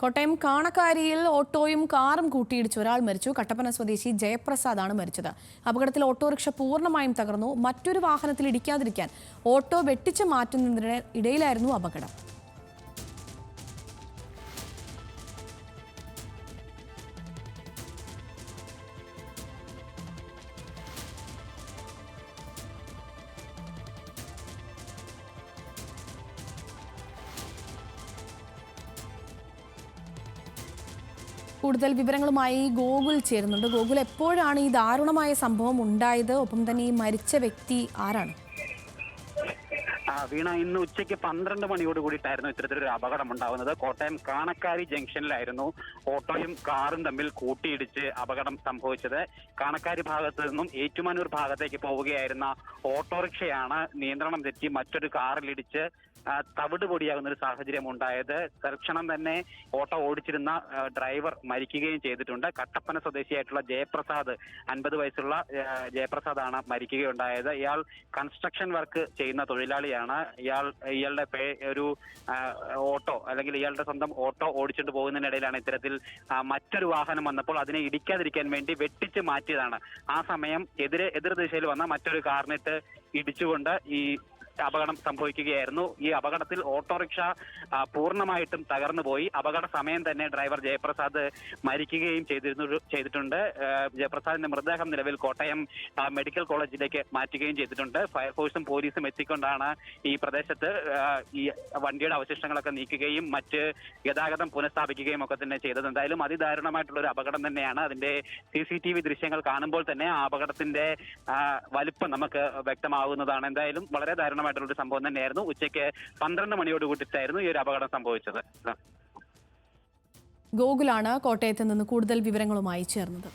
കോട്ടയം കാണക്കാരിയിൽ ഓട്ടോയും കാറും കൂട്ടിയിടിച്ച് ഒരാൾ മരിച്ചു. കട്ടപ്പന സ്വദേശി ജയപ്രസാദാണ് മരിച്ചത്. അപകടത്തിൽ ഓട്ടോറിക്ഷ പൂർണ്ണമായും തകർന്നു. മറ്റൊരു വാഹനത്തിൽ ഇടിക്കാതിരിക്കാൻ ഓട്ടോ വെട്ടിച്ചു മാറ്റുന്നതിന് ഇടയിലായിരുന്നു അപകടം. കൂടുതൽ വിവരങ്ങളുമായി ഗോകുൽ ചേരുന്നുണ്ട്. ഗോകുൽ, എപ്പോഴാണ് ഈ ദാരുണമായ സംഭവം ഉണ്ടായത്? ഒപ്പം തന്നെ ഈ മരിച്ച വ്യക്തി ആരാണ്? വീണ, ഇന്ന് ഉച്ചയ്ക്ക് 12 മണിയോട് കൂടിയിട്ടായിരുന്നു ഇത്തരത്തിലൊരു അപകടം ഉണ്ടാവുന്നത്. കോട്ടയം കാണക്കാരി ജംഗ്ഷനിലായിരുന്നു ഓട്ടോയും കാറും തമ്മിൽ കൂട്ടിയിടിച്ച് അപകടം സംഭവിച്ചത്. കാണക്കാരി ഭാഗത്ത് നിന്നും ഏറ്റുമാനൂർ ഭാഗത്തേക്ക് പോവുകയായിരുന്ന ഓട്ടോറിക്ഷയാണ് നിയന്ത്രണം തെറ്റി മറ്റൊരു കാറിലിടിച്ച് തവിട് പൊടിയാകുന്ന ഒരു സാഹചര്യം ഉണ്ടായത്. തൽക്ഷണം തന്നെ ഓട്ടോ ഓടിച്ചിരുന്ന ഡ്രൈവർ മരിക്കുകയും ചെയ്തിട്ടുണ്ട്. കട്ടപ്പന സ്വദേശിയായിട്ടുള്ള ജയപ്രസാദ്, 50 വയസ്സുള്ള ജയപ്രസാദാണ് മരിക്കുകയുണ്ടായത്. ഇയാൾ കൺസ്ട്രക്ഷൻ വർക്ക് ചെയ്യുന്ന തൊഴിലാളിയാണ്. ഇയാളുടെ ഒരു ഓട്ടോ, അല്ലെങ്കിൽ ഇയാളുടെ സ്വന്തം ഓട്ടോ ഓടിച്ചുകൊണ്ട് പോകുന്നതിനിടയിലാണ് ഇത്തരത്തിൽ മറ്റൊരു വാഹനം വന്നപ്പോൾ അതിനെ ഇടിക്കാതിരിക്കാൻ വേണ്ടി വെട്ടിച്ച് മാറ്റിയതാണ്. ആ സമയം എതിർ ദിശയിൽ വന്ന മറ്റൊരു കാറിനിട്ട് ഇടിച്ചുകൊണ്ട് ഈ അപകടം സംഭവിക്കുകയായിരുന്നു. ഈ അപകടത്തിൽ ഓട്ടോറിക്ഷ പൂർണ്ണമായിട്ടും തകർന്നു പോയി. അപകട സമയം തന്നെ ഡ്രൈവർ ജയപ്രസാദ് മരിക്കുകയും ചെയ്തിട്ടുണ്ട്. ജയപ്രസാദിന്റെ മൃതദേഹം നിലവിൽ കോട്ടയം മെഡിക്കൽ കോളേജിലേക്ക് മാറ്റുകയും ചെയ്തിട്ടുണ്ട്. ഫയർഫോഴ്സും പോലീസും എത്തിക്കൊണ്ടാണ് ഈ പ്രദേശത്ത് ഈ വണ്ടിയുടെ അവശിഷ്ടങ്ങളൊക്കെ നീക്കുകയും മറ്റ് ഗതാഗതം പുനഃസ്ഥാപിക്കുകയും ഒക്കെ തന്നെ ചെയ്തത്. എന്തായാലും അതിദാരുണമായിട്ടുള്ള ഒരു അപകടം തന്നെയാണ്. അതിന്റെ CCTV ദൃശ്യങ്ങൾ കാണുമ്പോൾ തന്നെ ആ അപകടത്തിന്റെ വലിപ്പം നമുക്ക് വ്യക്തമാകുന്നതാണ്. എന്തായാലും വളരെ ദാരുണമായിട്ടുള്ള ഒരു സംഭവം തന്നെയായിരുന്നു. ഉച്ചയ്ക്ക് 12 മണിയോട് കൂട്ടിയിട്ടായിരുന്നു ഈ ഒരു അപകടം സംഭവിച്ചത്. ഗോകുലാണ് കോട്ടയത്ത് നിന്ന് കൂടുതൽ വിവരങ്ങളുമായി ചേർന്നത്.